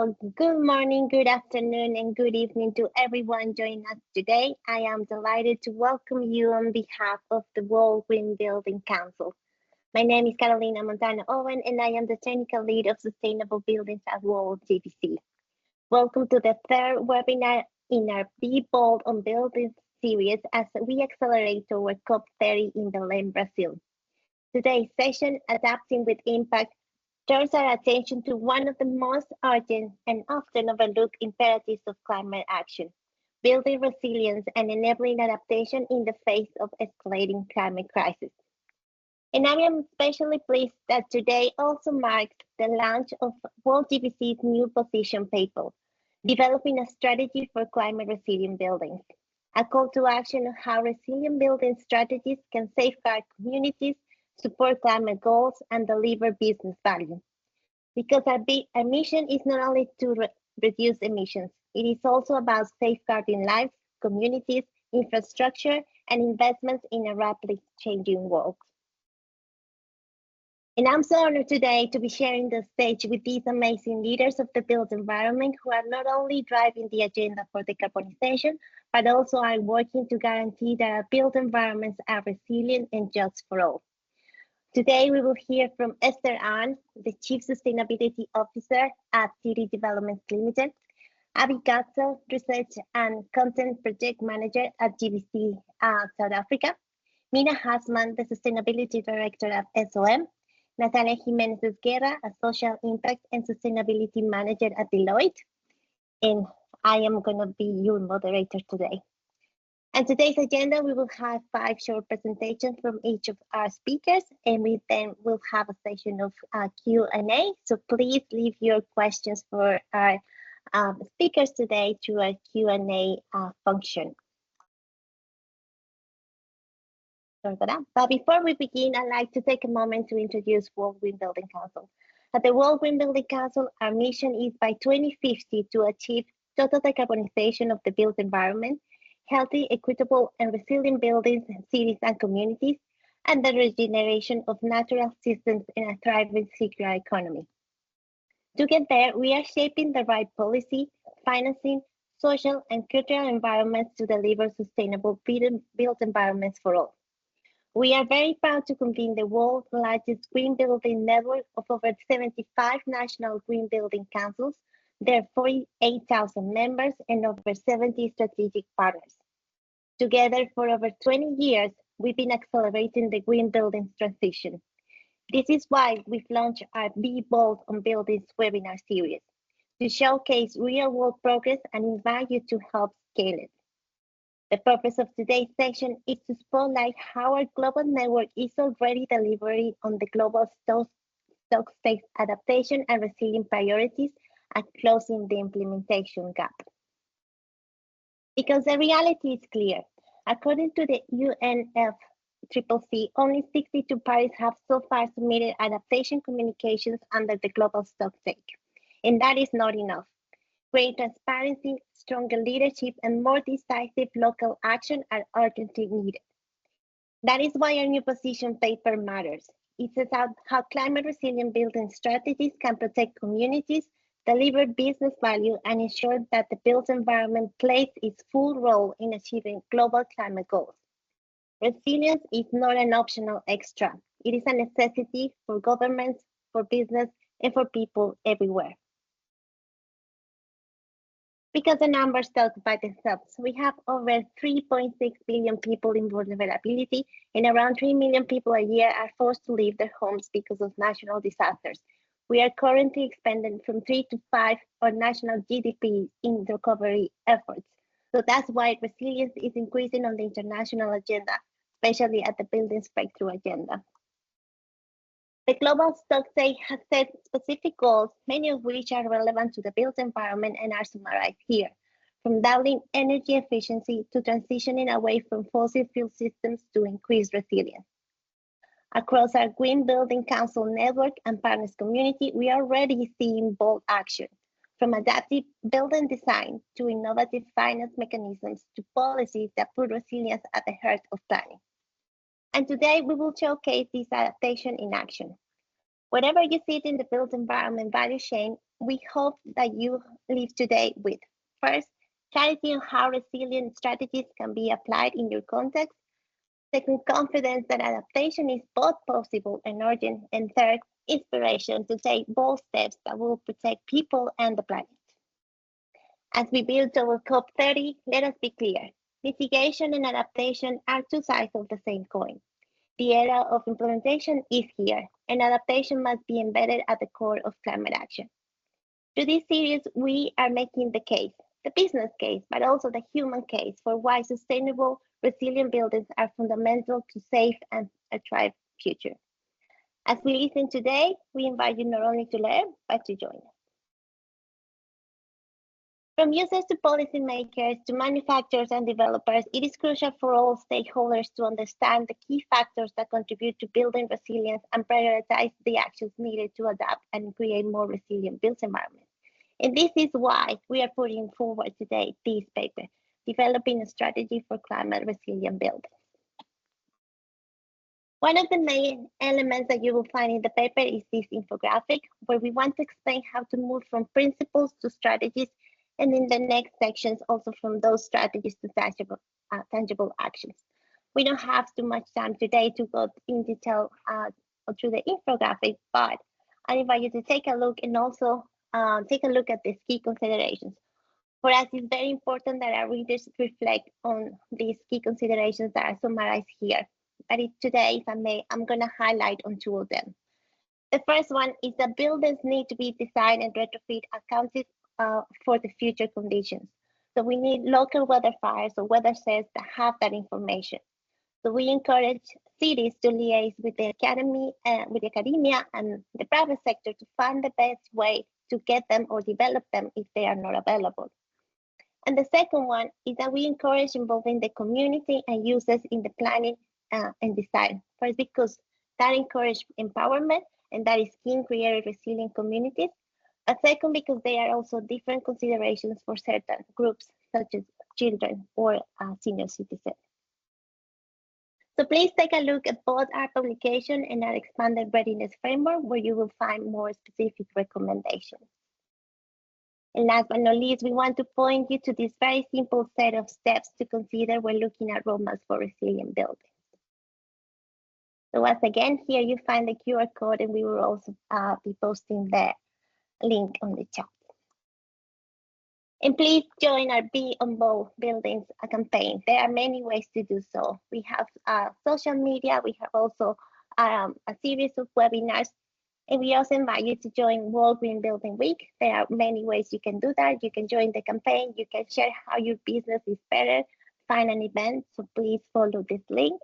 Good morning, good afternoon, and good evening to everyone joining us today. I am delighted to welcome you on behalf of the World Green Building Council. My name is Carolina Montano Owen, and I am the Technical Lead of Sustainable Buildings at World GBC. Welcome to the third webinar in our Be Bold on Buildings series as we accelerate toward COP30 in Belém, Brazil. Today's session, Adapting with Impact, turns our attention to one of the most urgent and often overlooked imperatives of climate action, building resilience and enabling adaptation in the face of escalating climate crisis. And I am especially pleased that today also marks the launch of World GBC's new position paper, Developing a Strategy for Climate Resilient Buildings, a call to action on how resilient building strategies can safeguard communities, support climate goals, and deliver business value. Because our mission is not only to reduce emissions, it is also about safeguarding lives, communities, infrastructure, and investments in a rapidly changing world. And I'm so honored today to be sharing the stage with these amazing leaders of the built environment who are not only driving the agenda for decarbonization, but also are working to guarantee that our built environments are resilient and just for all. Today, we will hear from Esther Ahn, the Chief Sustainability Officer at City Developments Limited, Abby Gatzel, Research and Content Project Manager at GBC South Africa, Mina Hasman, the Sustainability Director at SOM, Natalia Jimenez Guerra, a Social Impact and Sustainability Manager at Deloitte, and I am going to be your moderator today. And today's agenda, we will have 5 short presentations from each of our speakers, and we then will have a session of Q&A. So please leave your questions for our speakers today through our Q&A function. Sorry for that. But before we begin, I'd like to take a moment to introduce World Green Building Council. At the World Green Building Council, our mission is by 2050 to achieve total decarbonization of the built environment, healthy, equitable, and resilient buildings, cities, and communities, and the regeneration of natural systems in a thriving circular economy. To get there, we are shaping the right policy, financing, social, and cultural environments to deliver sustainable built environments for all. We are very proud to convene the world's largest green building network of over 75 national green building councils. There are 48,000 members and over 70 strategic partners. Together for over 20 years, we've been accelerating the green buildings transition. This is why we've launched our Be Bold on Buildings webinar series to showcase real-world progress and invite you to help scale it. The purpose of today's session is to spotlight how our global network is already delivering on the global stock space adaptation and resilient priorities and closing the implementation gap. Because the reality is clear. According to the UNFCCC, only 62 parties have so far submitted adaptation communications under the global stocktake. And that is not enough. Greater transparency, stronger leadership, and more decisive local action are urgently needed. That is why our new position paper matters. It sets out how climate resilient building strategies can protect communities, deliver business value, and ensure that the built environment plays its full role in achieving global climate goals. Resilience is not an optional extra. It is a necessity for governments, for business, and for people everywhere. Because the numbers talk by themselves, we have over 3.6 billion people in vulnerability, and around 3 million people a year are forced to leave their homes because of natural disasters. We are currently expanding from 3 to 5 our national GDP in recovery efforts. So that's why resilience is increasing on the international agenda, especially at the Buildings Breakthrough Agenda. The global stocktake has set specific goals, many of which are relevant to the built environment and are summarized here, from doubling energy efficiency to transitioning away from fossil fuel systems to increase resilience. Across our Green Building Council network and partners community, we are already seeing bold action, from adaptive building design to innovative finance mechanisms to policies that put resilience at the heart of planning. And today we will showcase this adaptation in action. Wherever you sit in the built environment value chain, we hope that you leave today with, first, clarity on how resilient strategies can be applied in your context. Second, confidence that adaptation is both possible and urgent. And third, inspiration to take bold steps that will protect people and the planet. As we build toward COP30, let us be clear. Mitigation and adaptation are two sides of the same coin. The era of implementation is here, and adaptation must be embedded at the core of climate action. Through this series, we are making the case, the business case, but also the human case for why sustainable, resilient buildings are fundamental to safe and a thrive future. As we listen today, we invite you not only to learn, but to join us. From users to policymakers to manufacturers and developers, it is crucial for all stakeholders to understand the key factors that contribute to building resilience and prioritize the actions needed to adapt and create more resilient built environments. And this is why we are putting forward today this paper, Developing a Strategy for Climate Resilient Buildings. One of the main elements that you will find in the paper is this infographic, where we want to explain how to move from principles to strategies, and in the next sections, also from those strategies to tangible actions. We don't have too much time today to go in detail through the infographic, but I invite you to take a look and also take a look at these key considerations. For us, it's very important that our readers reflect on these key considerations that are summarized here. But today, if I may, I'm going to highlight on two of them. The first one is that buildings need to be designed and retrofit accounted for the future conditions. So we need local weather files or weather sets that have that information. So we encourage cities to liaise with the academy, with the academia and the private sector to find the best way to get them or develop them if they are not available. And the second one is that we encourage involving the community and users in the planning and design. First, because that encourages empowerment and that is key in creating resilient communities. But second, because there are also different considerations for certain groups, such as children or senior citizens. So please take a look at both our publication and our expanded readiness framework, where you will find more specific recommendations. And last but not least, we want to point you to this very simple set of steps to consider when looking at roadmaps for resilient buildings. So once again, here you find the QR code, and we will also be posting the link on the chat. And please join our Be on Bold Buildings campaign. There are many ways to do so. We have social media. We have also a series of webinars. And we also invite you to join World Green Building Week. There are many ways you can do that. You can join the campaign. You can share how your business is better, find an event. So please follow this link.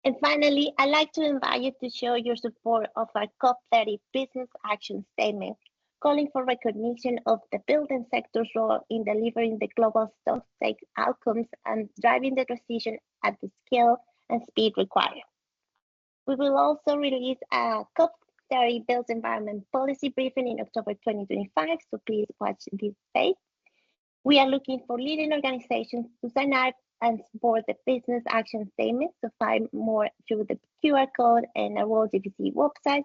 And finally, I'd like to invite you to show your support of our COP30 business action statement, calling for recognition of the building sector's role in delivering the global stake outcomes and driving the transition at the scale and speed required. We will also release a COP30 Built Environment Policy Briefing in October 2025, so please watch this space. We are looking for leading organizations to sign up and support the business action statement, so find more through the QR code and our World GBC website.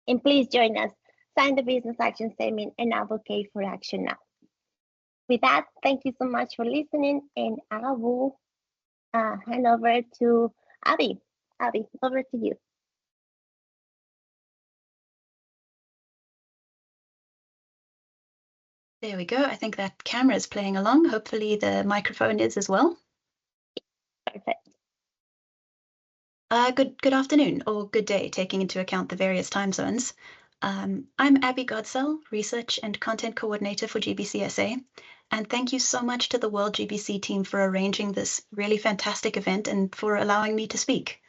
And please join us, sign the business action statement, and advocate for action now. With that, thank you so much for listening, and I will hand over to Abby. Abby, over to you. There we go. I think that camera is playing along. Hopefully the microphone is as well. Perfect. Good afternoon or good day, taking into account the various time zones. I'm Abby Godsell, Research and Content Coordinator for GBCSA, and thank you so much to the World GBC team for arranging this really fantastic event and for allowing me to speak.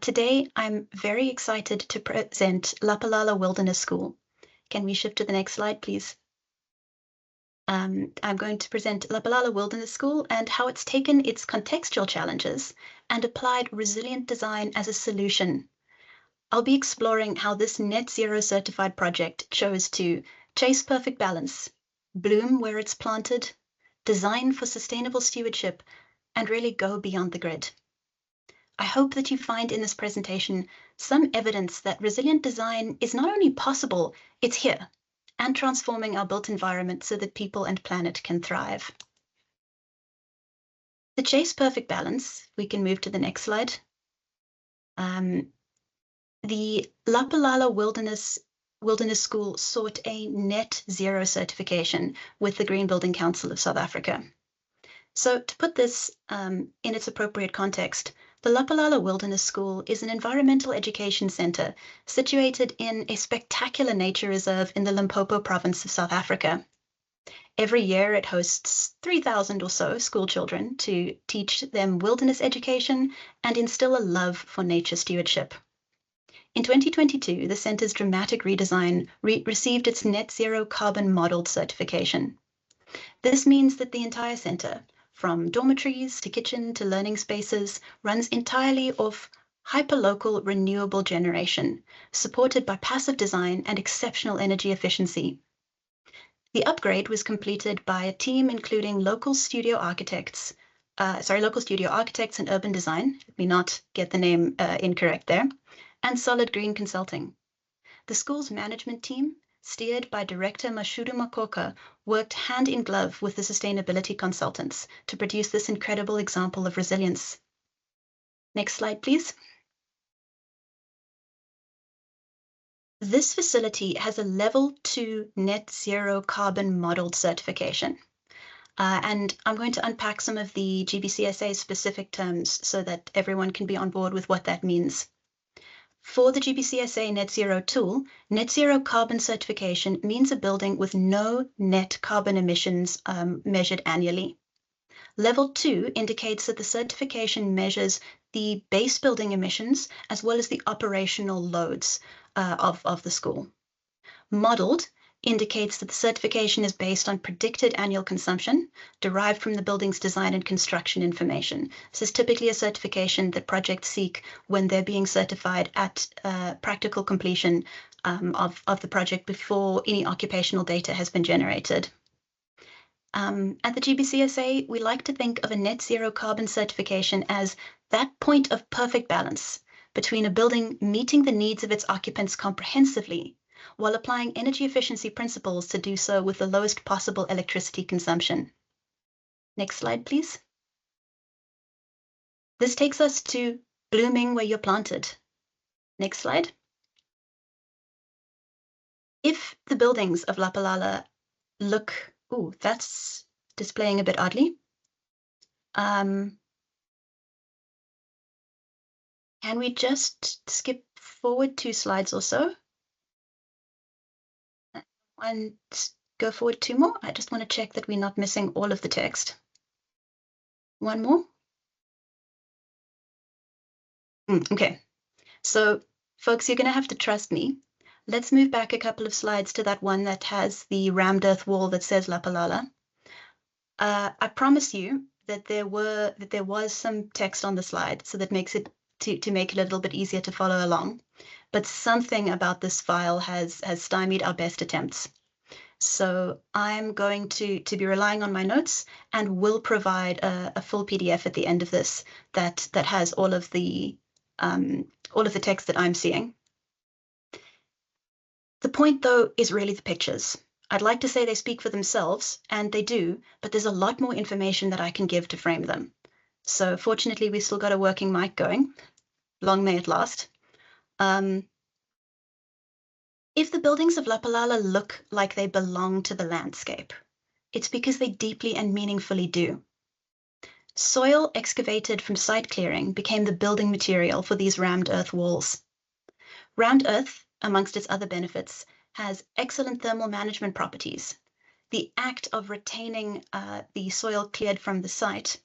Today, I'm very excited to present Lapalala Wilderness School. Can we shift to the next slide, please? I'm going to present Lapalala Wilderness School and how it's taken its contextual challenges and applied resilient design as a solution. I'll be exploring how this net zero certified project chose to chase perfect balance, bloom where it's planted, design for sustainable stewardship, and really go beyond the grid. I hope that you find in this presentation some evidence that resilient design is not only possible, it's here, and transforming our built environment so that people and planet can thrive. To chase perfect balance, we can move to the next slide. The Lapalala Wilderness School sought a net zero certification with the Green Building Council of South Africa. So to put this in its appropriate context, the Lapalala Wilderness School is an environmental education center situated in a spectacular nature reserve in the Limpopo province of South Africa. Every year it hosts 3,000 or so school children to teach them wilderness education and instill a love for nature stewardship. In 2022, the center's dramatic redesign received its net zero carbon modeled certification. This means that the entire center, from dormitories to kitchen to learning spaces, runs entirely off hyperlocal renewable generation, supported by passive design and exceptional energy efficiency. The upgrade was completed by a team including local studio architects and urban design, let me not get the name incorrect there, and Solid Green Consulting. The school's management team, steered by Director Mashudu Makoka, worked hand in glove with the sustainability consultants to produce this incredible example of resilience. Next slide, please. This facility has a level 2 net zero carbon modeled certification. And I'm going to unpack some of the GBCSA specific terms so that everyone can be on board with what that means. For the GBCSA Net Zero tool, net zero carbon certification means a building with no net carbon emissions measured annually. Level 2 indicates that the certification measures the base building emissions as well as the operational loads of the school. Modeled indicates that the certification is based on predicted annual consumption derived from the building's design and construction information. This is typically a certification that projects seek when they're being certified at practical completion of the project before any occupational data has been generated. At the GBCSA, we like to think of a net zero carbon certification as that point of perfect balance between a building meeting the needs of its occupants comprehensively while applying energy efficiency principles to do so with the lowest possible electricity consumption. Next slide, please. This takes us to blooming where you're planted. Next slide. If the buildings of Lapalala look, that's displaying a bit oddly. Can we just skip forward 2 slides or so? And go forward 2 more. I just want to check that we're not missing all of the text. 1 more. Okay, so folks, you're going to have to trust me. Let's move back a couple of slides to that one that has the rammed earth wall that says Lapalala. I promise you that there was some text on the slide, so that makes it to make it a little bit easier to follow along. But something about this file has stymied our best attempts. So I'm going to be relying on my notes and will provide a full PDF at the end of this that has all of the text that I'm seeing. The point, though, is really the pictures. I'd like to say they speak for themselves, and they do, but there's a lot more information that I can give to frame them. So fortunately, we've still got a working mic going. Long may it last. If the buildings of Lapalala look like they belong to the landscape, it's because they deeply and meaningfully do. Soil excavated from site clearing became the building material for these rammed earth walls. Rammed earth, amongst its other benefits, has excellent thermal management properties. The act of retaining the soil cleared from the site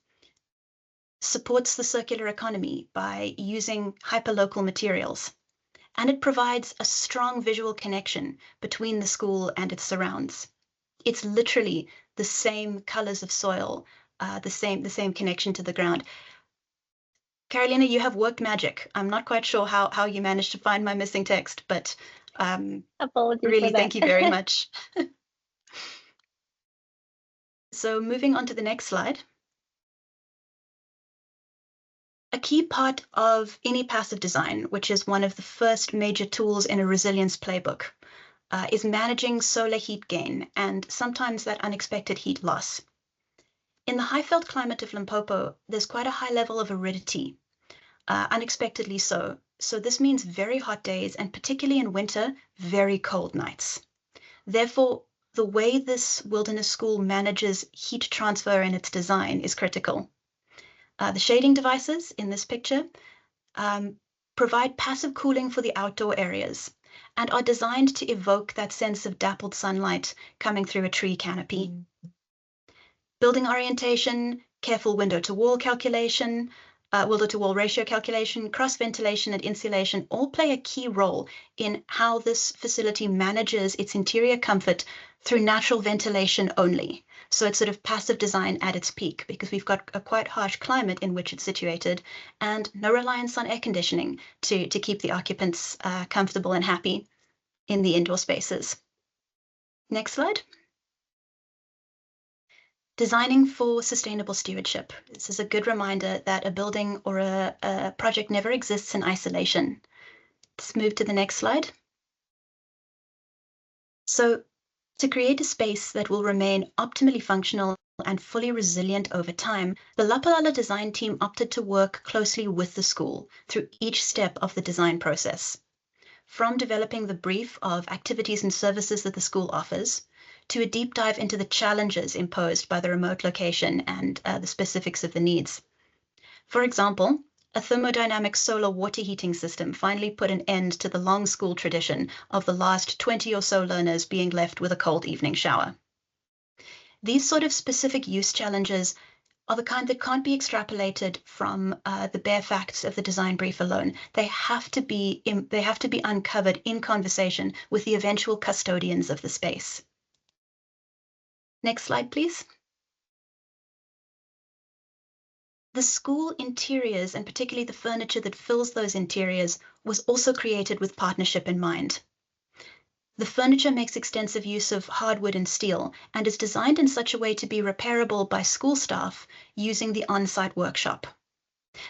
supports the circular economy by using hyperlocal materials, and it provides a strong visual connection between the school and its surrounds. It's literally the same colors of soil, the same connection to the ground. Carolina, you have worked magic. I'm not quite sure how you managed to find my missing text, but really, thank you very much. So moving on to the next slide. A key part of any passive design, which is one of the first major tools in a resilience playbook, is managing solar heat gain and sometimes that unexpected heat loss. In the high-veld climate of Limpopo, there's quite a high level of aridity, unexpectedly so. So this means very hot days and particularly in winter, very cold nights. Therefore, the way this wilderness school manages heat transfer in its design is critical. The shading devices in this picture provide passive cooling for the outdoor areas and are designed to evoke that sense of dappled sunlight coming through a tree canopy. Building orientation, careful window-to-wall calculation, window-to-wall ratio calculation, cross-ventilation and insulation all play a key role in how this facility manages its interior comfort through natural ventilation only. So it's sort of passive design at its peak because we've got a quite harsh climate in which it's situated and no reliance on air conditioning to keep the occupants comfortable and happy in the indoor spaces. Next slide. Designing for sustainable stewardship. This is a good reminder that a building or a project never exists in isolation. Let's move to the next slide. So to create a space that will remain optimally functional and fully resilient over time, the Lapalala design team opted to work closely with the school through each step of the design process. From developing the brief of activities and services that the school offers, to a deep dive into the challenges imposed by the remote location and the specifics of the needs. For example, a thermodynamic solar water heating system finally put an end to the long school tradition of the last 20 or so learners being left with a cold evening shower. These sort of specific use challenges are the kind that can't be extrapolated from the bare facts of the design brief alone. They have to be uncovered in conversation with the eventual custodians of the space. Next slide, please. The school interiors, and particularly the furniture that fills those interiors, was also created with partnership in mind. The furniture makes extensive use of hardwood and steel and is designed in such a way to be repairable by school staff using the on-site workshop.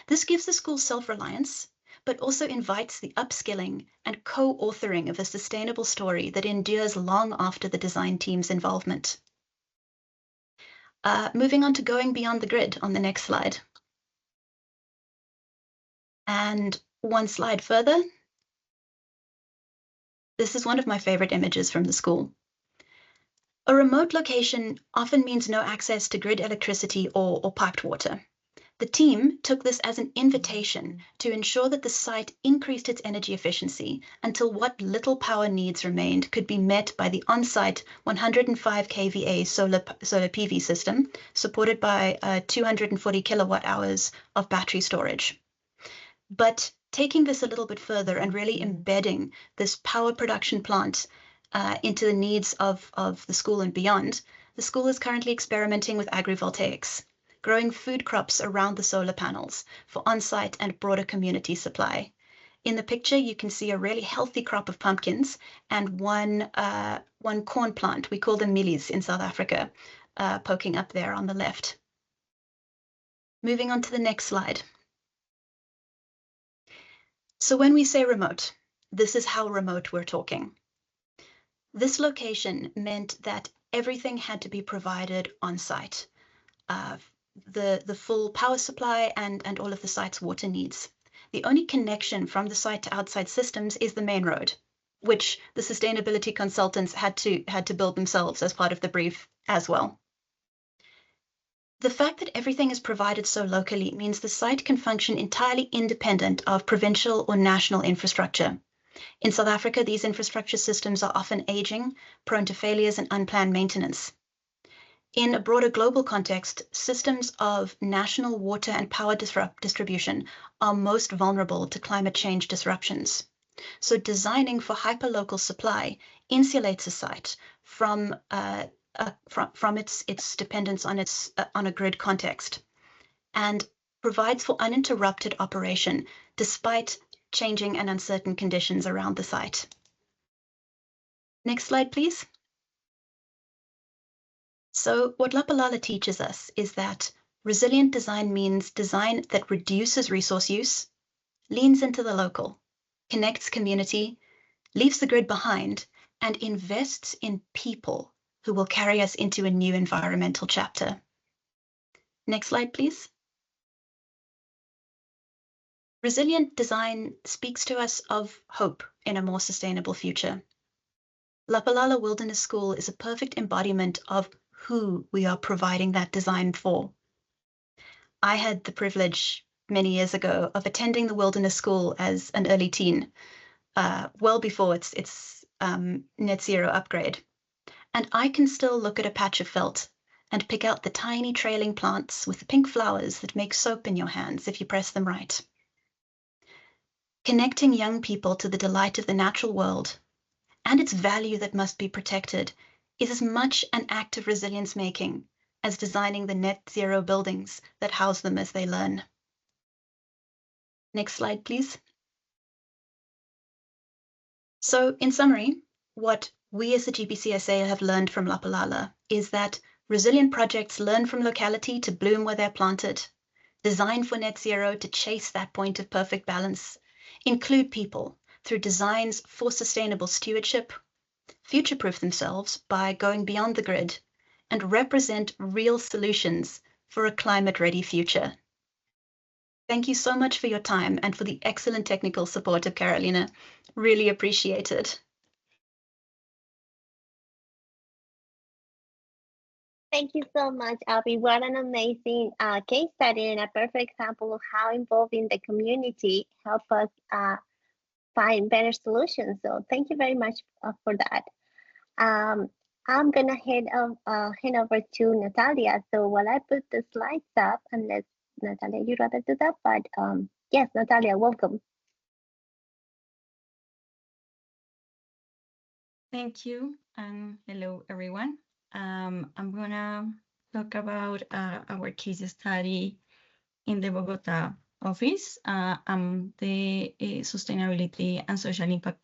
This gives the school self-reliance, but also invites the upskilling and co-authoring of a sustainable story that endures long after the design team's involvement. Moving on to going beyond the grid on the next slide. And one slide further. This is one of my favorite images from the school. A remote location often means no access to grid electricity or piped water. The team took this as an invitation to ensure that the site increased its energy efficiency until what little power needs remained could be met by the on-site 105 kVA solar PV system supported by 240 kilowatt hours of battery storage. But taking this a little bit further and really embedding this power production plant into the needs of the school and beyond, the school is currently experimenting with agrivoltaics, growing food crops around the solar panels for on-site and broader community supply. In the picture, you can see a really healthy crop of pumpkins and one corn plant, we call them mielies in South Africa, poking up there on the left. Moving on to the next slide. So when we say remote, this is how remote we're talking. This location meant that everything had to be provided on site. The full power supply and all of the site's water needs. The only connection from the site to outside systems is the main road, which the sustainability consultants had to build themselves as part of the brief as well. The fact that everything is provided so locally means the site can function entirely independent of provincial or national infrastructure. In South Africa, these infrastructure systems are often aging, prone to failures and unplanned maintenance. In a broader global context, systems of national water and power distribution are most vulnerable to climate change disruptions. So designing for hyperlocal supply insulates a site from its dependence on a grid context and provides for uninterrupted operation despite changing and uncertain conditions around the site. Next slide, please. So what Lapalala teaches us is that Resilient design means design that reduces resource use, leans into the local, connects community, leaves the grid behind, and invests in people who will carry us into a new environmental chapter. Next slide, please. Resilient design speaks to us of hope in a more sustainable future. Lapalala Wilderness School is a perfect embodiment of who we are providing that design for. I had the privilege many years ago of attending the Wilderness School as an early teen, well before its net zero upgrade. And I can still look at a patch of felt and pick out the tiny trailing plants with the pink flowers that make soap in your hands if you press them right. Connecting young people to the delight of the natural world and its value that must be protected is as much an act of resilience making as designing the net zero buildings that house them as they learn. Next slide, please. So in summary, what we as the GBCSA have learned from Lapalala is that resilient projects learn from locality to bloom where they're planted, design for net zero to chase that point of perfect balance, include people through designs for sustainable stewardship, future-proof themselves by going beyond the grid, and represent real solutions for a climate-ready future. Thank you so much for your time and for the excellent technical support of Carolina. Really appreciate it. Thank you so much, Abby. What an amazing case study and a perfect example of how involving the community help us find better solutions. So thank you very much for that. I'm gonna hand over to Natalia. So while I put the slides up, unless Natalia, you'd rather do that, but yes, Natalia, welcome. Thank you, and hello, everyone. I'm gonna talk about our case study in the Bogota office. I'm the Sustainability and Social Impact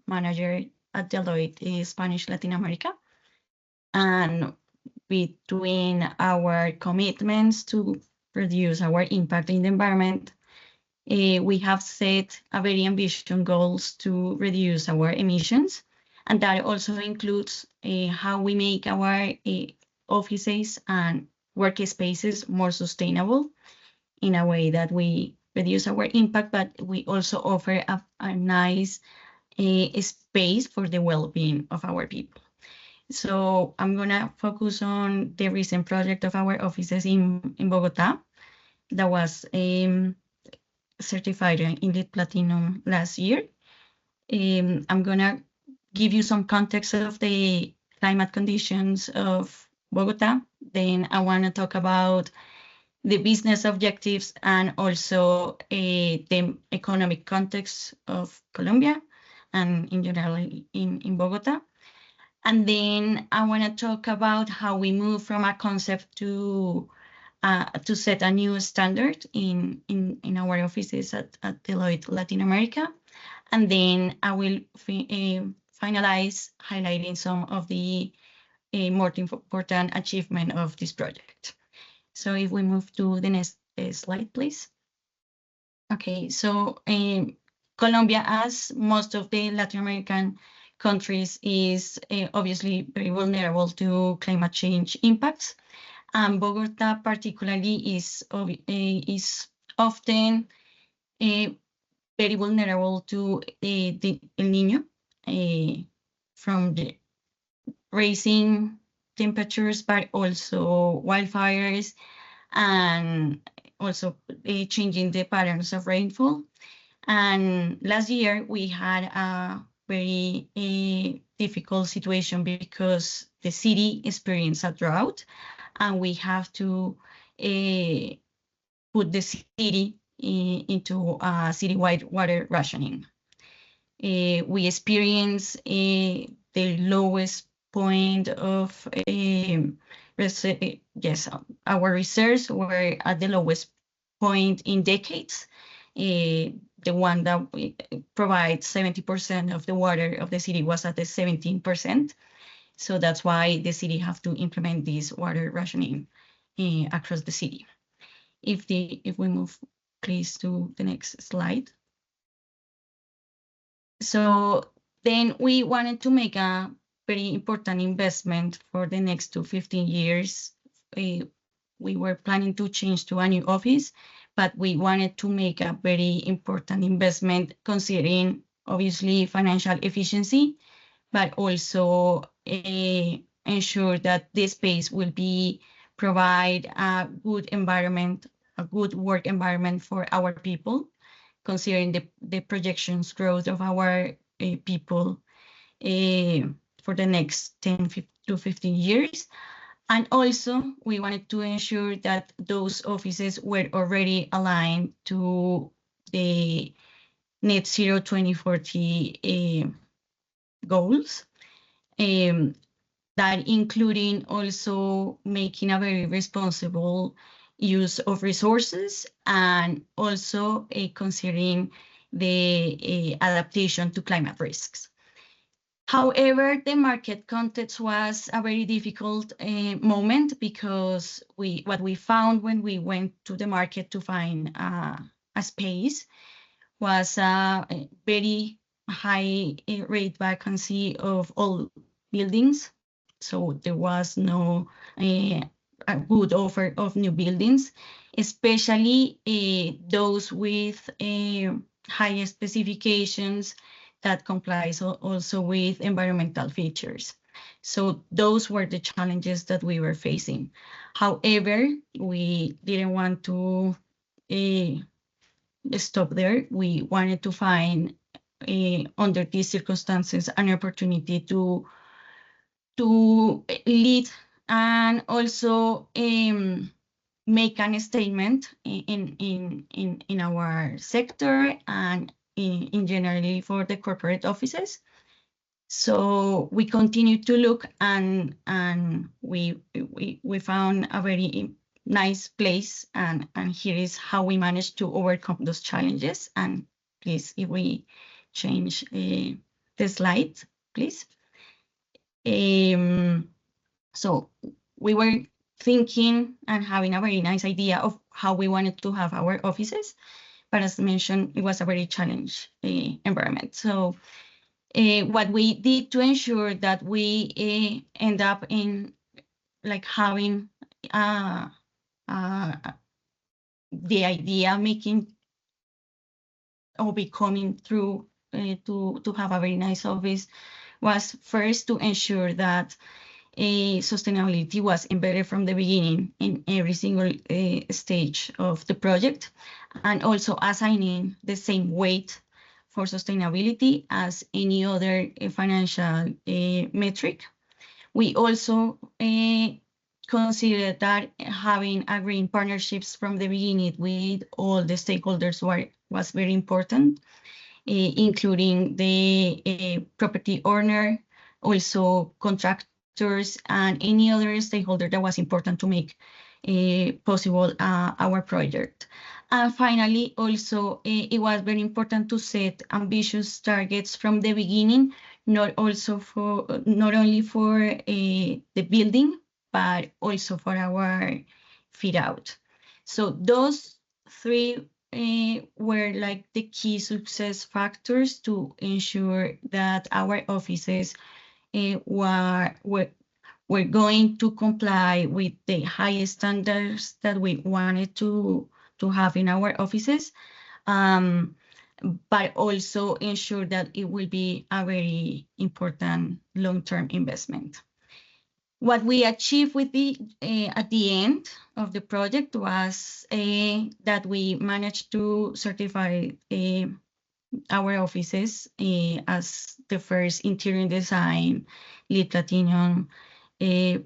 Manager at Deloitte Spanish Latin America. And between our commitments to reduce our impact in the environment, we have set a very ambitious goals to reduce our emissions. And that also includes how we make our offices and workspaces more sustainable in a way that we reduce our impact, but we also offer a nice space for the well-being of our people. So I'm gonna focus on the recent project of our offices in Bogota that was certified in LEED Platinum last year. I'm gonna give you some context of the climate conditions of Bogota. Then I want to talk about the business objectives and also the economic context of Colombia and in general in Bogota. And then I want to talk about how we move from a concept to set a new standard in our offices at Deloitte Latin America. And then I will finalize highlighting some of the more important achievement of this project. So if we move to the next slide, please. Okay, so Colombia, as most of the Latin American countries, is obviously very vulnerable to climate change impacts. And Bogota particularly is often very vulnerable to the El Niño from the rising temperatures, but also wildfires and also changing the patterns of rainfall. And last year we had a very difficult situation because the city experienced a drought and we have to put the city into a citywide water rationing. We experienced the lowest point of our reserves were at the lowest point in decades. The one that provides 70% of the water of the city was at the 17%. So that's why the city have to implement this water rationing across the city. If we move please to the next slide. So then we wanted to make a very important investment for the next 15 years. We were planning to change to a new office, but we wanted to make a very important investment considering obviously financial efficiency, but also ensure that this space will provide a good environment, a good work environment for our people, considering the projections growth of our people for the next 10 to 15 years. And also, we wanted to ensure that those offices were already aligned to the net zero 2040 goals, that including also making a very responsible use of resources and also considering the adaptation to climate risks. However, the market context was a very difficult moment because what we found when we went to the market to find a space was a very high rate vacancy of all buildings. So there was no a good offer of new buildings, especially those with higher specifications that complies also with environmental features. So those were the challenges that we were facing. However, we didn't want to stop there. We wanted to find under these circumstances an opportunity to lead and also make a statement in our sector and in generally for the corporate offices. So we continued to look and we found a very nice place, and here is how we managed to overcome those challenges. And please, if we change the slide, please. So we were thinking and having a very nice idea of how we wanted to have our offices, but as mentioned, it was a very challenging environment. So what we did to ensure that we end up in like having the idea making or becoming through to have a very nice office was first to ensure that sustainability was embedded from the beginning in every single stage of the project, and also assigning the same weight for sustainability as any other financial metric. We also consider that having agreeing partnerships from the beginning with all the stakeholders was very important, including the property owner, also contractors, and any other stakeholder that was important to make possible our project. And finally, also, it was very important to set ambitious targets from the beginning, not only for the building, but also for our fit out. So those three were like the key success factors to ensure that our offices were going to comply with the highest standards that we wanted to have in our offices, but also ensure that it will be a very important long-term investment. What we achieved with at the end of the project was that we managed to certify our offices as the first interior design LEED Platinum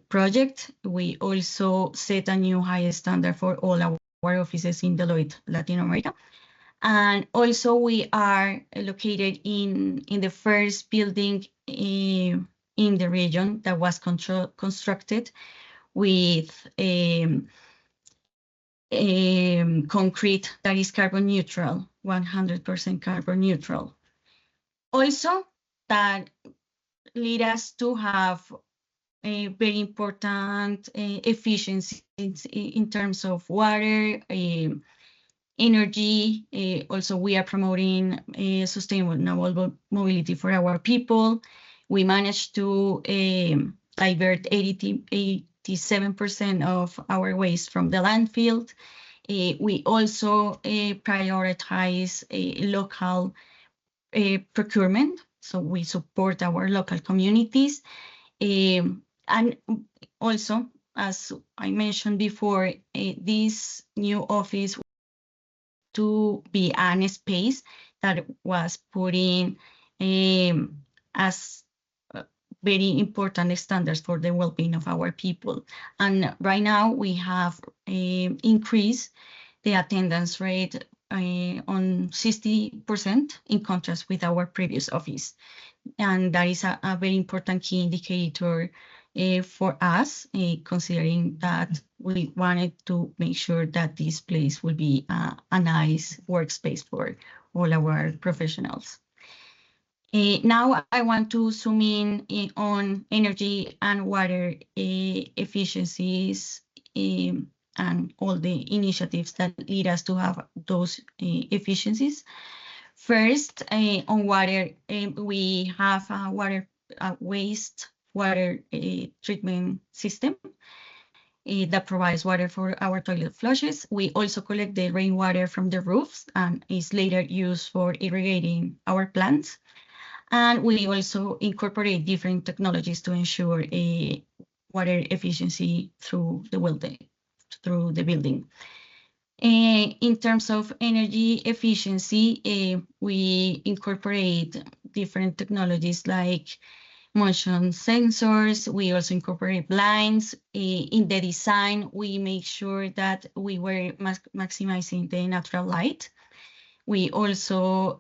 project. We also set a new high standard for all our offices in Deloitte Latin America. And also we are located in the first building in the region that was constructed with concrete that is carbon neutral, 100% carbon neutral. Also, that lead us to have very important efficiencies in terms of water, energy. Also, we are promoting sustainable mobility for our people. We managed to divert 87% of our waste from the landfill. We also prioritize local procurement, so we support our local communities. And also, as I mentioned before, this new office to be an space that was put in as very important standards for the well-being of our people. And right now we have increased the attendance rate on 60% in contrast with our previous office. And that is a very important key indicator for us, considering that we wanted to make sure that this place will be a nice workspace for all our professionals. Now I want to zoom in on energy and water efficiencies and all the initiatives that lead us to have those efficiencies. First, on water, we have a waste water treatment system that provides water for our toilet flushes. We also collect the rainwater from the roofs and is later used for irrigating our plants. And we also incorporate different technologies to ensure water efficiency through the building. In terms of energy efficiency, we incorporate different technologies like motion sensors. We also incorporate blinds. In the design, we make sure that we were maximizing the natural light. We also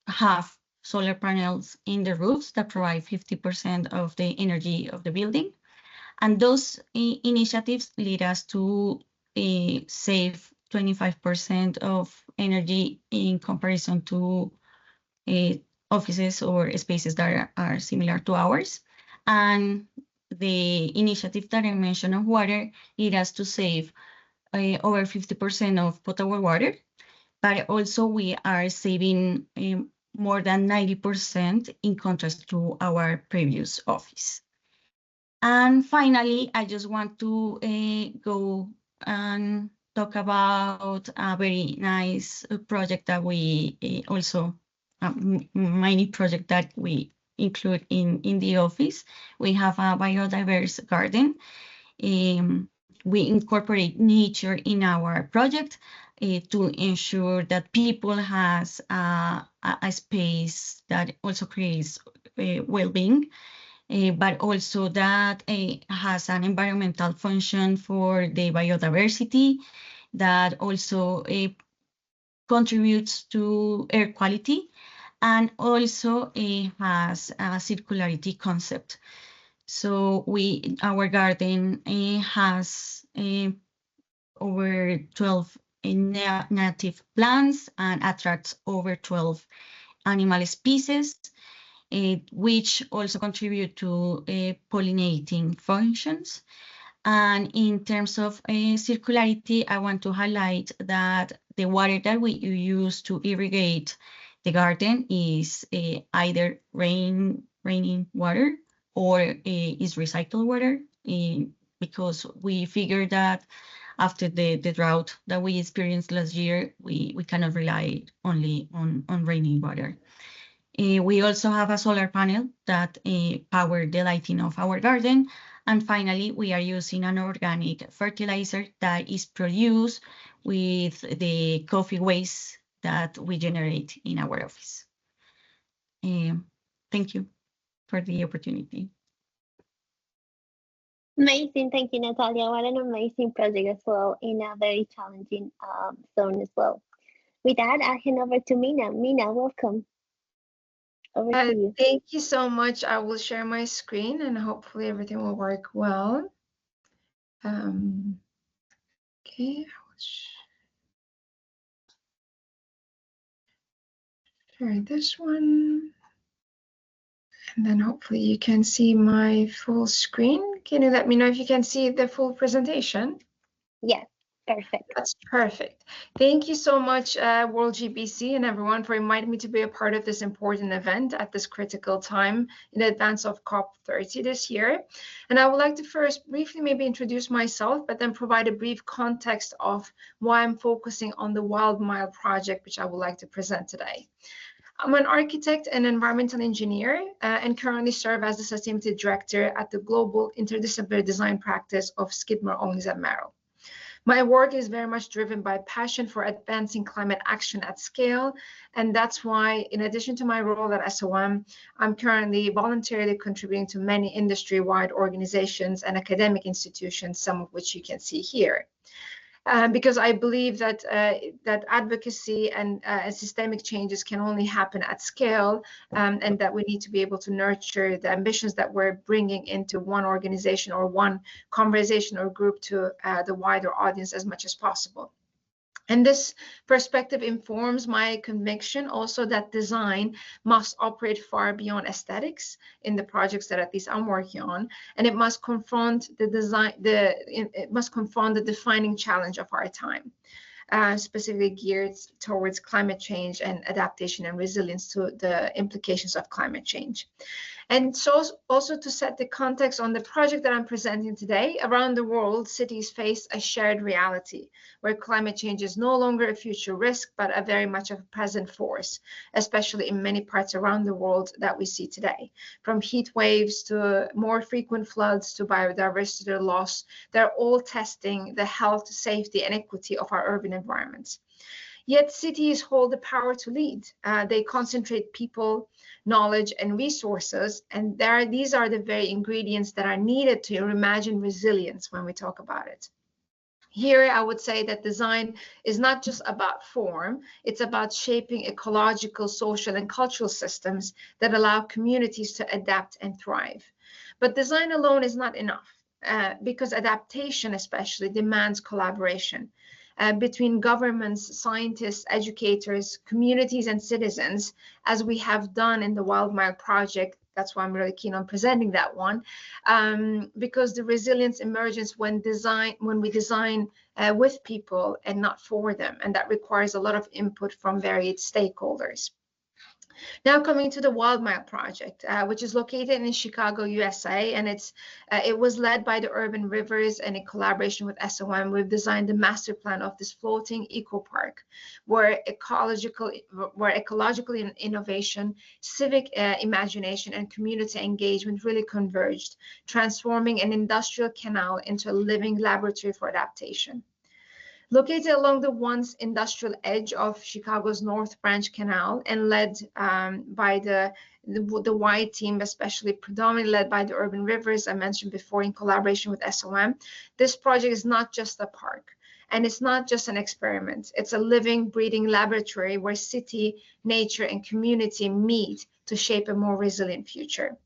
have solar panels in the roofs that provide 50% of the energy of the building. And those initiatives lead us to save 25% of energy in comparison to offices or spaces that are similar to ours. And the initiative that I mentioned of water lead us to save over 50% of potable water, but also we are saving more than 90% in contrast to our previous office. And finally, I just want to go and talk about a very nice project that we also, many project that we include in the office. We have a biodiverse garden. We incorporate nature in our project to ensure that people has a space that also creates well-being. But also that has an environmental function for the biodiversity, that also contributes to air quality, and also has a circularity concept. So our garden has over 12 native plants and attracts over 12 animal species, which also contribute to pollinating functions. And in terms of circularity, I want to highlight that the water that we use to irrigate the garden is either raining water or is recycled water, because we figured that after the drought that we experienced last year, we cannot rely only on raining water. We also have a solar panel that power the lighting of our garden. And finally, we are using an organic fertilizer that is produced with the coffee waste that we generate in our office. Thank you for the opportunity. Amazing. Thank you, Natalia. What an amazing project as well in a very challenging zone as well. With that, I'll hand over to Mina. Mina, welcome. Over to you. Thank you so much. I will share my screen and hopefully everything will work well. Okay, I will share this one. And then hopefully you can see my full screen. Can you let me know if you can see the full presentation? Yes, perfect. That's perfect. Thank you so much, World GBC and everyone, for inviting me to be a part of this important event at this critical time in advance of COP30 this year. And I would like to first briefly maybe introduce myself, but then provide a brief context of why I'm focusing on the Wild Mile project, which I would like to present today. I'm an architect and environmental engineer and currently serve as the Sustainability Director at the Global Interdisciplinary Design Practice of Skidmore, Owings and Merrill. My work is very much driven by passion for advancing climate action at scale. And that's why, in addition to my role at SOM, I'm currently voluntarily contributing to many industry-wide organizations and academic institutions, some of which you can see here. Because I believe that that advocacy and systemic changes can only happen at scale, and that we need to be able to nurture the ambitions that we're bringing into one organization or one conversation or group to the wider audience as much as possible. And this perspective informs my conviction also that design must operate far beyond aesthetics in the projects that at least I'm working on, and it must confront the defining challenge of our time, specifically geared towards climate change and adaptation and resilience to the implications of climate change. And so also to set the context on the project that I'm presenting today, around the world, cities face a shared reality where climate change is no longer a future risk, but a very much of a present force, especially in many parts around the world that we see today. From heat waves to more frequent floods to biodiversity loss, they're all testing the health, safety, and equity of our urban environments. Yet cities hold the power to lead. They concentrate people, knowledge, and resources, and these are the very ingredients that are needed to imagine resilience when we talk about it. Here, I would say that design is not just about form, it's about shaping ecological, social, and cultural systems that allow communities to adapt and thrive. But design alone is not enough, because adaptation especially demands collaboration. Between governments, scientists, educators, communities, and citizens, as we have done in the Wild Mile project. That's why I'm really keen on presenting that one, because the resilience emerges when we design with people and not for them, and that requires a lot of input from varied stakeholders. Now coming to the Wild Mile project, which is located in Chicago, USA, and it was led by the Urban Rivers, and in collaboration with SOM, we've designed the master plan of this floating eco park, where ecological innovation, civic imagination, and community engagement really converged, transforming an industrial canal into a living laboratory for adaptation. Located along the once industrial edge of Chicago's North Branch Canal and led by the Y team, especially predominantly led by the Urban Rivers, I mentioned before, in collaboration with SOM, this project is not just a park. And it's not just an experiment. It's a living, breathing laboratory where city, nature, and community meet to shape a more resilient future.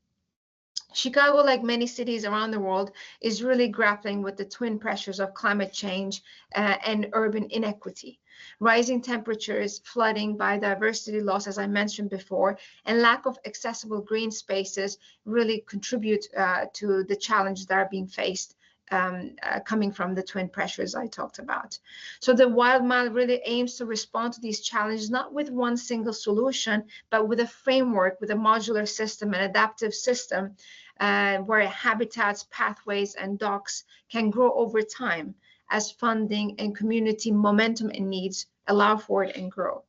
Chicago, like many cities around the world, is really grappling with the twin pressures of climate change and urban inequity. Rising temperatures, flooding, biodiversity loss, as I mentioned before, and lack of accessible green spaces really contribute to the challenges that are being faced coming from the twin pressures I talked about. So the Wild Mile really aims to respond to these challenges, not with one single solution, but with a framework, with a modular system, an adaptive system, where habitats, pathways, and docks can grow over time as funding and community momentum and needs allow for it and grow.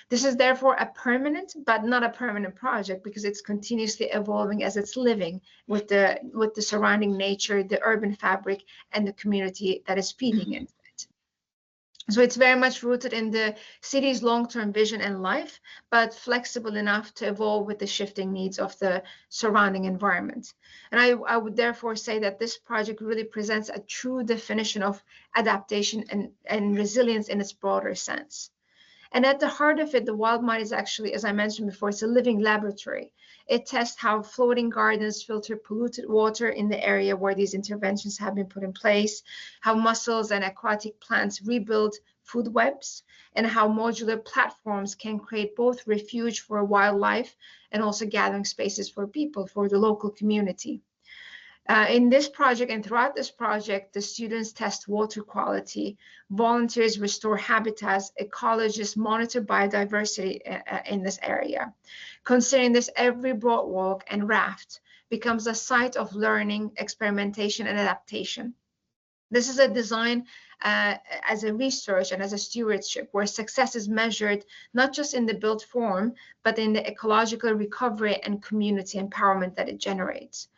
This is therefore a permanent, but not a permanent project, because it's continuously evolving as it's living with the surrounding nature, the urban fabric, and the community that is feeding into it. So it's very much rooted in the city's long-term vision and life, but flexible enough to evolve with the shifting needs of the surrounding environment. And I would therefore say that this project really presents a true definition of adaptation and resilience in its broader sense. And at the heart of it, the wild mine is actually, as I mentioned before, it's a living laboratory. It tests how floating gardens filter polluted water in the area where these interventions have been put in place, how mussels and aquatic plants rebuild food webs, and how modular platforms can create both refuge for wildlife and also gathering spaces for people, for the local community. In this project and throughout this project, the students test water quality, volunteers restore habitats, ecologists monitor biodiversity in this area. Considering this, every boardwalk and raft becomes a site of learning, experimentation, and adaptation. This is a design as a research and as a stewardship where success is measured not just in the built form, but in the ecological recovery and community empowerment that it generates.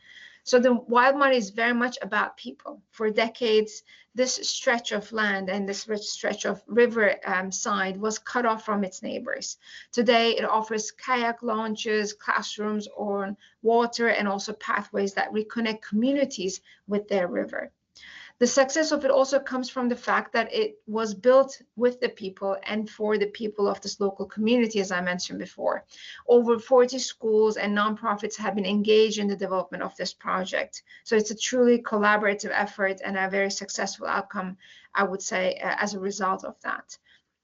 So the wild mine is very much about people. For decades, this stretch of land and this rich stretch of river side was cut off from its neighbors. Today, it offers kayak launches, classrooms on water, and also pathways that reconnect communities with their river. The success of it also comes from the fact that it was built with the people and for the people of this local community, as I mentioned before. Over 40 schools and nonprofits have been engaged in the development of this project. So it's a truly collaborative effort and a very successful outcome, I would say, as a result of that.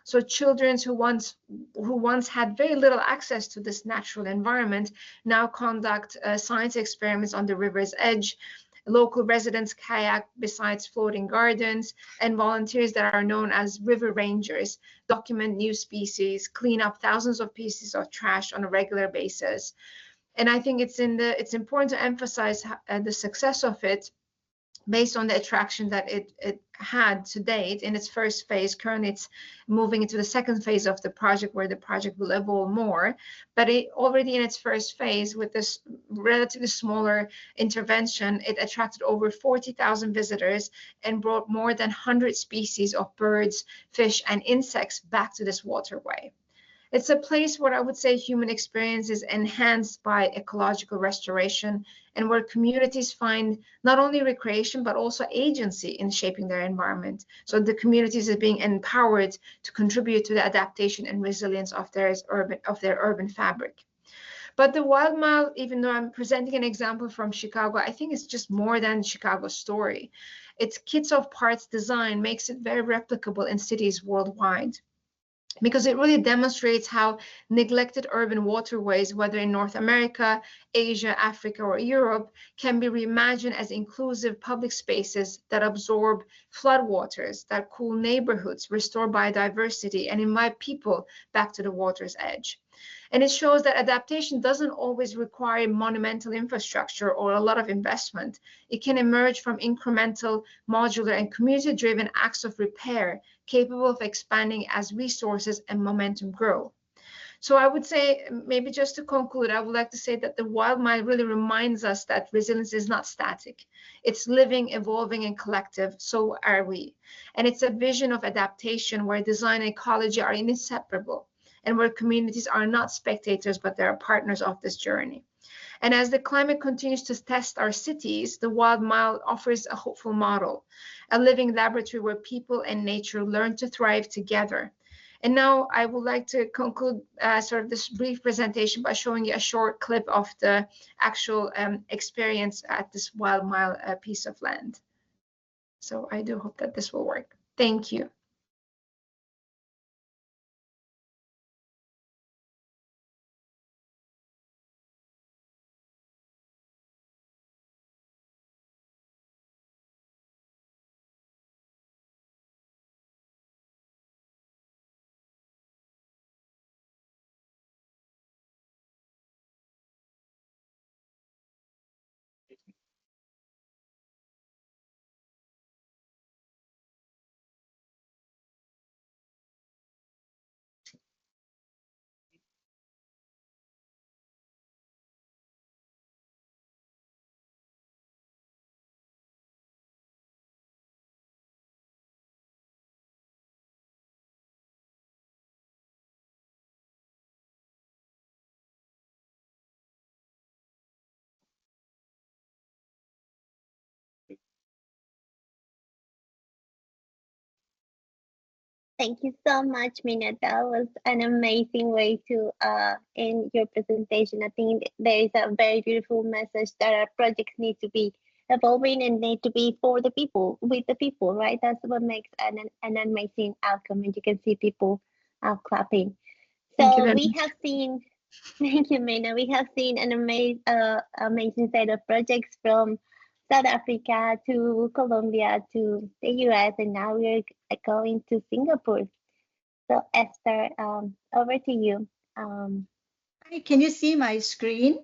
So children who once had very little access to this natural environment now conduct science experiments on the river's edge. Local residents kayak besides floating gardens, and volunteers that are known as river rangers document new species, clean up thousands of pieces of trash on a regular basis. And I think it's important to emphasize the success of it based on the attraction that it had to date in its first phase. Currently, it's moving into the second phase of the project where the project will evolve more. But it already in its first phase with this relatively smaller intervention, it attracted over 40,000 visitors and brought more than 100 species of birds, fish, and insects back to this waterway. It's a place where I would say human experience is enhanced by ecological restoration and where communities find not only recreation, but also agency in shaping their environment. So the communities are being empowered to contribute to the adaptation and resilience of their urban fabric. But the Wild Mile, even though I'm presenting an example from Chicago, I think it's just more than Chicago's story. Its kits of parts design makes it very replicable in cities worldwide, because it really demonstrates how neglected urban waterways, whether in North America, Asia, Africa, or Europe, can be reimagined as inclusive public spaces that absorb floodwaters, that cool neighborhoods, restore biodiversity, and invite people back to the water's edge. And it shows that adaptation doesn't always require monumental infrastructure or a lot of investment. It can emerge from incremental, modular, and community-driven acts of repair capable of expanding as resources and momentum grow. So I would say, maybe just to conclude, I would like to say that the wild mine really reminds us that resilience is not static. It's living, evolving, and collective. So are we. And it's a vision of adaptation where design and ecology are inseparable, and where communities are not spectators, but they are partners of this journey. And as the climate continues to test our cities, the Wild Mile offers a hopeful model, a living laboratory where people and nature learn to thrive together. And now I would like to conclude sort of this brief presentation by showing you a short clip of the actual experience at this Wild Mile piece of land. So I do hope that this will work. Thank you. Thank you so much, Mina. That was an amazing way to end your presentation. I think there is a very beautiful message that our projects need to be evolving and need to be for the people, with the people, right? That's what makes an amazing outcome, and you can see people clapping. Thank you So very we much. have seen, thank you, Mina. We have seen an amazing set of projects from South Africa to Colombia to the US, and now we're going to Singapore. So Esther, over to you. Um, Hi, can you see my screen?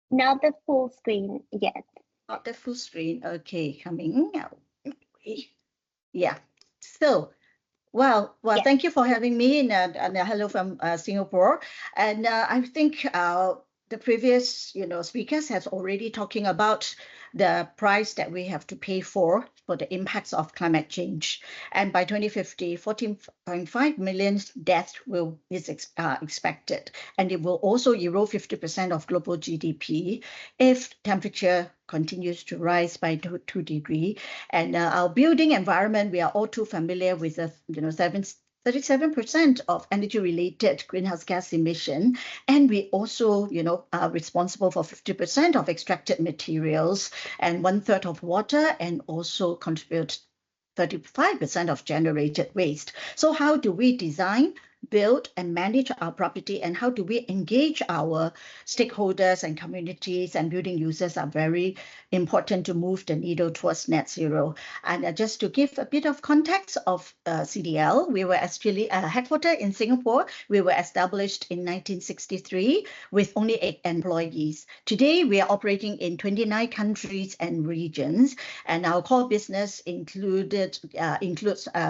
Not the full screen yet. Not the full screen. Okay, coming out. Yeah. So, well, Yes. thank you for having me, and hello from Singapore. And I think the previous, speakers has already talking about the price that we have to pay for the impacts of climate change. And by 2050, 14.5 million deaths is expected, and it will also erode 50% of global GDP if temperature continues to rise by 2 degrees. And our building environment, we are all too familiar with the 37% of energy-related greenhouse gas emission, and we also, are responsible for 50% of extracted materials and 1/3 of water, and also contribute 35% of generated waste. So how do we design, build, and manage our property, and how do we engage our stakeholders and communities and building users are very important to move the needle towards net zero. And just to give a bit of context of CDL, we were actually headquartered in Singapore. We were established in 1963 with only 8 employees. Today, we are operating in 29 countries and regions, and our core business includes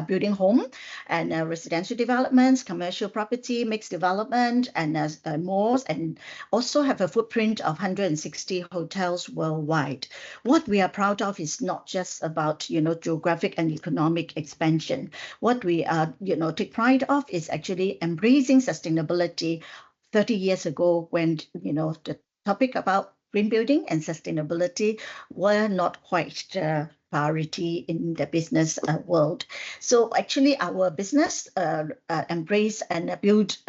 building home and residential developments, commercial property, mixed development, and malls, and also have a footprint of 160 hotels worldwide. What we are proud of is not just about, geographic and economic expansion. What we take pride of is actually embracing sustainability 30 years ago when, the topic about green building and sustainability were not quite the priority in the business world. So actually our business embraced and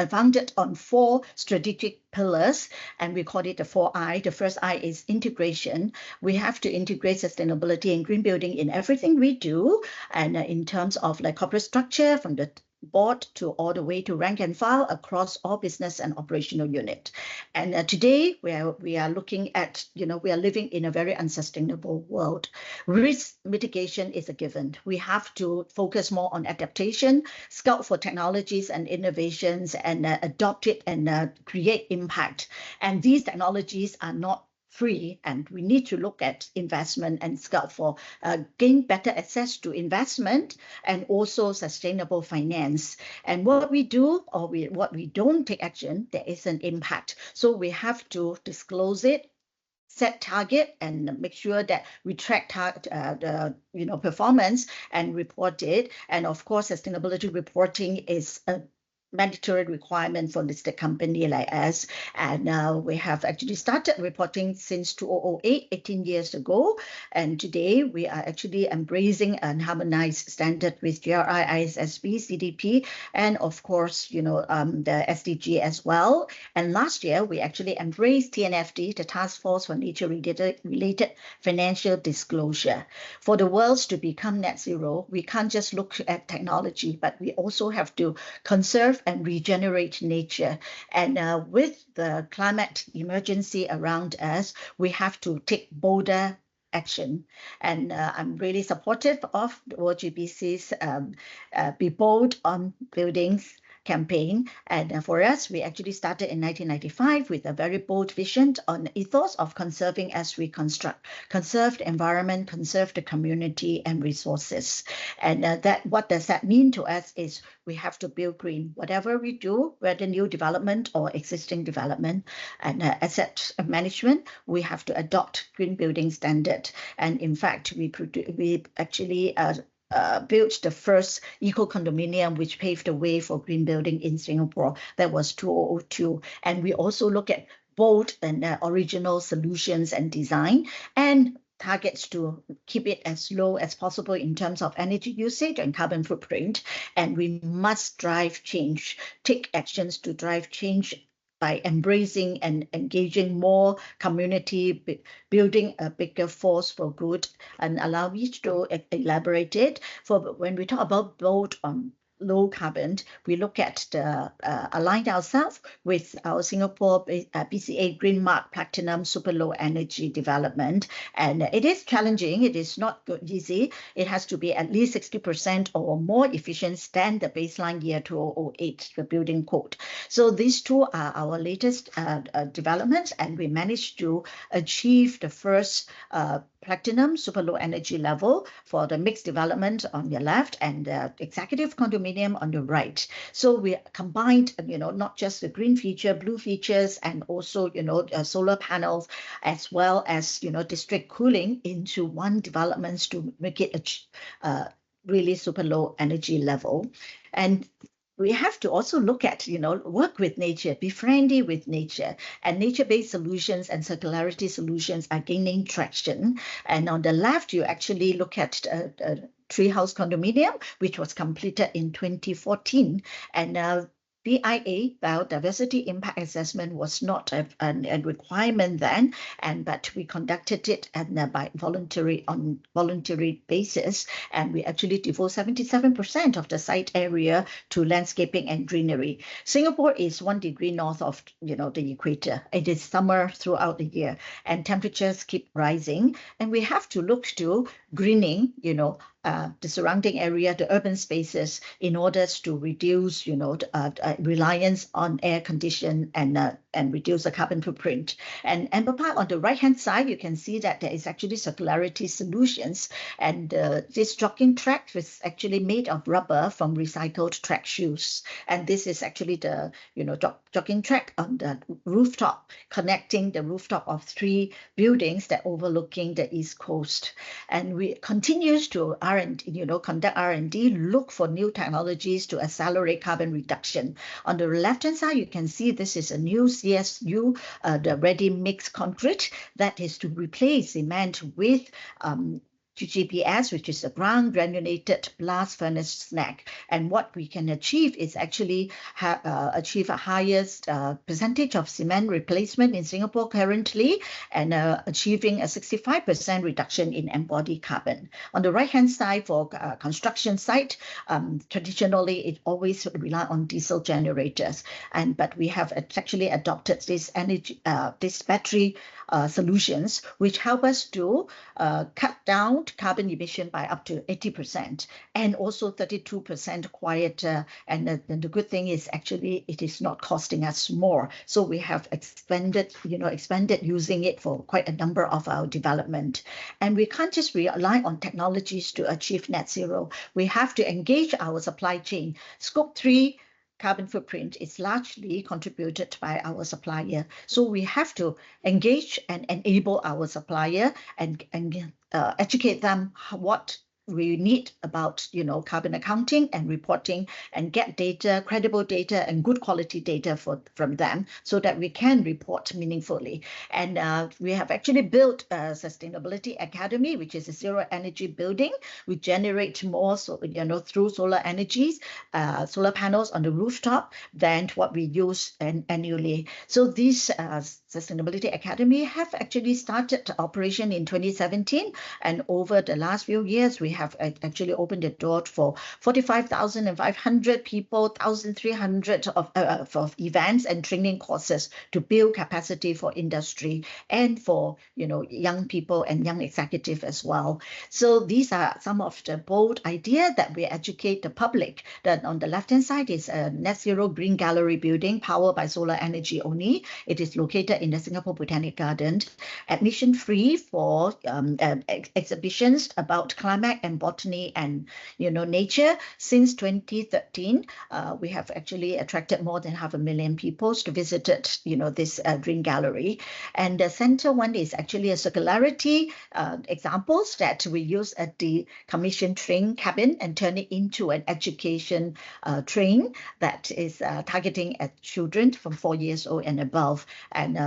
founded on 4 strategic pillars, and we call it the 4I. The first I is integration. We have to integrate sustainability and green building in everything we do, and in terms of like corporate structure, from the board to all the way to rank and file across all business and operational unit. And today we are looking at, we are living in a very unsustainable world. Risk mitigation is a given. We have to focus more on adaptation, scout for technologies and innovations, and adopt it and create impact. And these technologies are not free, and we need to look at investment and scout for gain better access to investment and also sustainable finance. And what we do or what we don't take action, there is an impact. So we have to disclose it, set target, and make sure that we track the performance and report it. And of course, sustainability reporting is a mandatory requirement for listed company like us. And we have actually started reporting since 2008, 18 years ago. And today we are actually embracing and harmonized standard with GRI, ISSB, CDP, and of course, the SDG as well. And last year, we actually embraced TNFD, the Task Force for Nature-related Financial Disclosure. For the world to become net zero, we can't just look at technology, but we also have to conserve and regenerate nature. And with the climate emergency around us, we have to take bolder action. And I'm really supportive of the World GBC's Be Bold on Buildings campaign. And for us, we actually started in 1995 with a very bold vision on ethos of conserving as we construct. Conserve the environment, conserve the community and resources. And what does that mean to us is we have to build green. Whatever we do, whether new development or existing development and asset management, we have to adopt green building standard. And in fact, we actually built the first eco-condominium, which paved the way for green building in Singapore. That was 2002. And we also look at bold and original solutions and design. And targets to keep it as low as possible in terms of energy usage and carbon footprint. And we must drive change, take actions to drive change by embracing and engaging more community, building a bigger force for good. And allow me to elaborate it. For when we talk about bold on low carbon, we look at the aligned ourselves with our Singapore BCA Green Mark Platinum Super Low Energy Development. And it is challenging. It is not easy. It has to be at least 60% or more efficient than the baseline year 2008, the building code. So these two are our latest developments, and we managed to achieve the first platinum super low energy level for the mixed development on your left and the executive condominium on the right. So we combined, not just the green feature, blue features, and also, solar panels, as well as, district cooling into one development to make it a really super low energy level. And we have to also look at, work with nature, be friendly with nature, and nature-based solutions and circularity solutions are gaining traction. And on the left, you actually look at Treehouse Condominium, which was completed in 2014. And BIA, Biodiversity Impact Assessment, was not a requirement then, but we conducted it by voluntary basis, and we actually devote 77% of the site area to landscaping and greenery. Singapore is 1 degree north of the equator. It is summer throughout the year, and temperatures keep rising, and we have to look to greening, the surrounding area, the urban spaces, in order to reduce, reliance on air condition and reduce the carbon footprint. And on the right-hand side, you can see that there is actually circularity solutions. And this jogging track is actually made of rubber from recycled track shoes. And this is actually the, jogging track on the rooftop, connecting the rooftop of 3 buildings that overlooking the East Coast. And we continue to conduct R&D, look for new technologies to accelerate carbon reduction. On the left-hand side, you can see this is a new CSU, the ready mix concrete, that is to replace cement with GGBS, which is a ground granulated blast furnace snack. And what we can achieve is actually achieve a highest percentage of cement replacement in Singapore currently, and achieving a 65% reduction in embodied carbon. On the right-hand side, for construction site, traditionally it always rely on diesel generators, but we have actually adopted this battery solutions, which help us to cut down carbon emission by up to 80%, and also 32% quieter. And the good thing is actually it is not costing us more. So we have expanded using it for quite a number of our development. And we can't just rely on technologies to achieve net zero. We have to engage our supply chain. Scope 3 carbon footprint is largely contributed by our supplier. So we have to engage and enable our supplier and educate them what we need about carbon accounting and reporting, and get data, credible data and good quality data from them, so that we can report meaningfully. And we have actually built a sustainability academy, which is a zero energy building. We generate more through solar energies, solar panels on the rooftop, than what we use annually. So these Sustainability Academy have actually started operation in 2017, and over the last few years we have actually opened the door for 45,500 people, 1,300 of events and training courses to build capacity for industry and for young people and young executives as well. So these are some of the bold ideas that we educate the public. That on the left-hand side is a net zero green gallery building powered by solar energy only. It is located in the Singapore Botanic Garden, admission free for exhibitions about climate and botany and, nature. Since 2013, we have actually attracted more than 500,000 people to visit this green gallery. And the center one is actually a circularity examples that we use at the commission train cabin and turn it into an education train that is targeting at children from 4 years old and above. And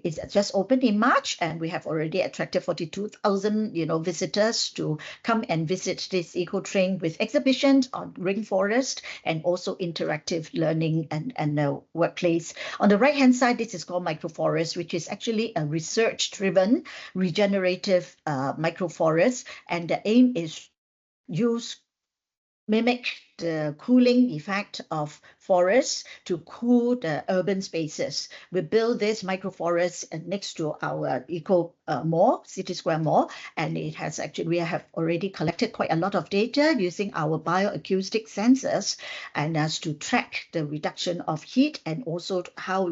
it's just opened in March, and we have already attracted 42,000 visitors to come and visit this eco train with exhibitions on rainforest and also interactive learning and workplace. On the right hand side, this is called microforest, which is actually a research driven regenerative microforest, and the aim is mimic the cooling effect of forests to cool the urban spaces. We build this microforest next to our eco mall, City Square Mall, and we have already collected quite a lot of data using our bioacoustic sensors, and as to track the reduction of heat and also how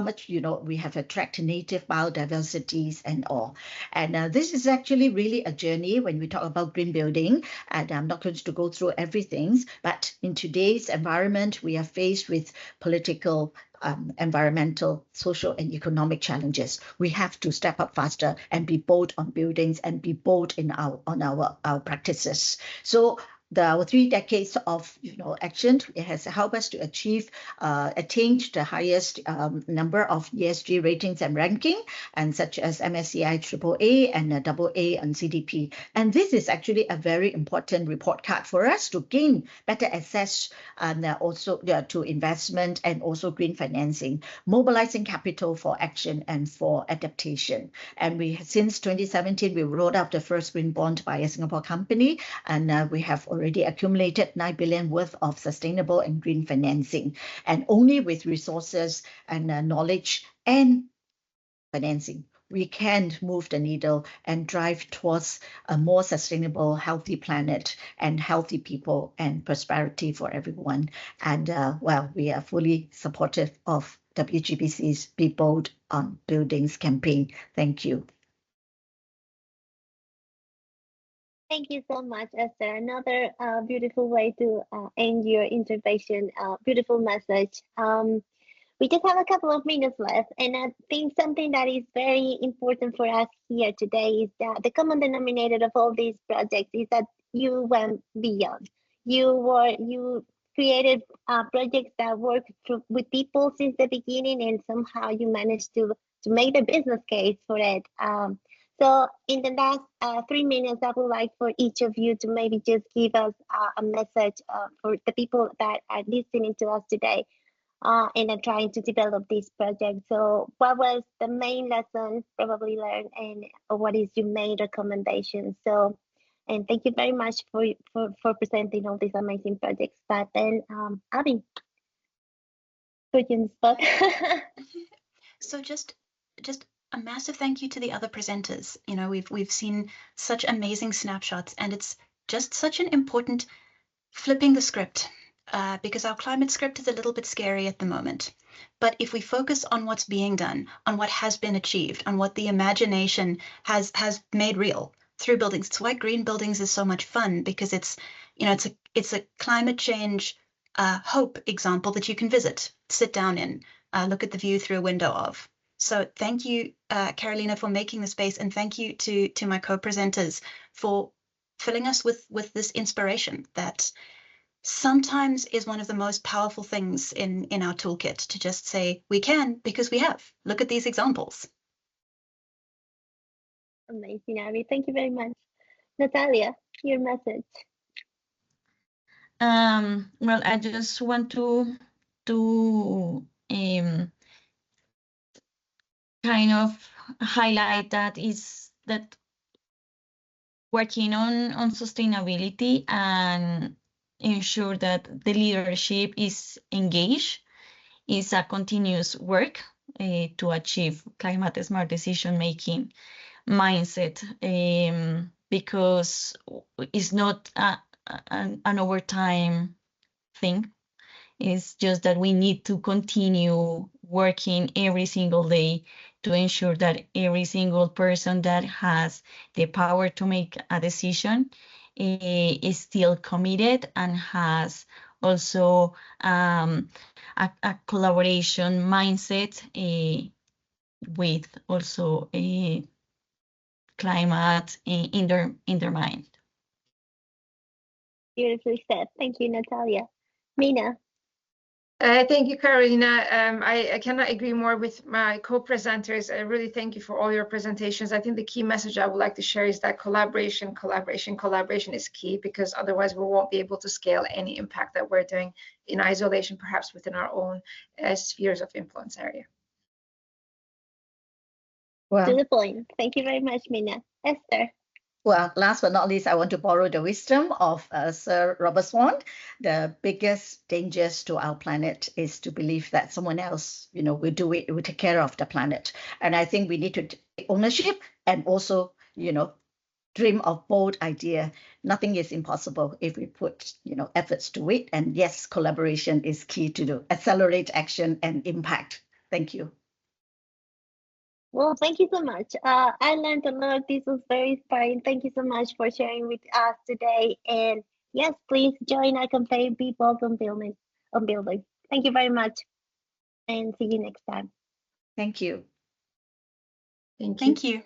much we have attracted native biodiversities and all. And this is actually really a journey when we talk about green building, and I'm not going to go through everything. But in today's environment, we are faced with political, environmental, social, and economic challenges. We have to step up faster and be bold on buildings and be bold in our practices. So our 3 decades of action, it has helped us to attain the highest number of ESG ratings and ranking, and such as MSCI AAA and AA on CDP. And this is actually a very important report card for us to gain better access and also to investment and also green financing, mobilizing capital for action and for adaptation. And since 2017, we rolled out the first green bond by a Singapore company, and we have already accumulated 9 billion worth of sustainable and green financing. And only with resources and knowledge and financing, we can move the needle and drive towards a more sustainable, healthy planet and healthy people and prosperity for everyone. And we are fully supportive of WGBC's Be Bold on Buildings campaign. Thank you. Thank you so much, Esther. Another beautiful way to end your intervention. Beautiful message. We just have a couple of minutes left, and I think something that is very important for us here today is that the common denominator of all these projects is that you went beyond. You created projects that work with people since the beginning, and somehow you managed to make the business case for it. So in the last 3 minutes, I would like for each of you to maybe just give us a message for the people that are listening to us today and are trying to develop this project. So what was the main lesson probably learned, and what is your main recommendation? So, and thank you very much for presenting all these amazing projects. But then, Abby, put you in the spot. So just a massive thank you to the other presenters. We've seen such amazing snapshots, and it's just such an important flipping the script, because our climate script is a little bit scary at the moment. But if we focus on what's being done, on what has been achieved, on what the imagination has made real through buildings, it's why green buildings is so much fun, because it's a climate change hope example that you can visit, sit down in, look at the view through a window of. So thank you, Carolina, for making the space, and thank you to my co-presenters for filling us with this inspiration that sometimes is one of the most powerful things in our toolkit, to just say we can because we have. Look at these examples. Amazing, Abby. Thank you very much. Natalia, your message. Well, I just want to kind of highlight that working on sustainability and ensure that the leadership is engaged is a continuous work to achieve climate smart decision making mindset, because it's not an overtime thing. It's just that we need to continue working every single day to ensure that every single person that has the power to make a decision is still committed and has also a collaboration mindset with also a climate in their mind. Beautifully said. Thank you, Natalia. Mina. Thank you, Carolina. I cannot agree more with my co-presenters. I really thank you for all your presentations. I think the key message I would like to share is that collaboration is key, because otherwise we won't be able to scale any impact that we're doing in isolation, perhaps within our own spheres of influence area. Well, To the point. Thank you very much, Mina. Esther. Well, last but not least, I want to borrow the wisdom of Sir Robert Swan. The biggest dangers to our planet is to believe that someone else, will do it, will take care of the planet. And I think we need to take ownership and also, dream of bold idea. Nothing is impossible if we put, efforts to it. And yes, collaboration is key to accelerate action and impact. Thank you. Well, thank you so much. I learned a lot. This was very inspiring. Thank you so much for sharing with us today. And yes, please join our campaign, Be Bold on Building. Thank you very much, and see you next time. Thank you. Thank you. Thank you.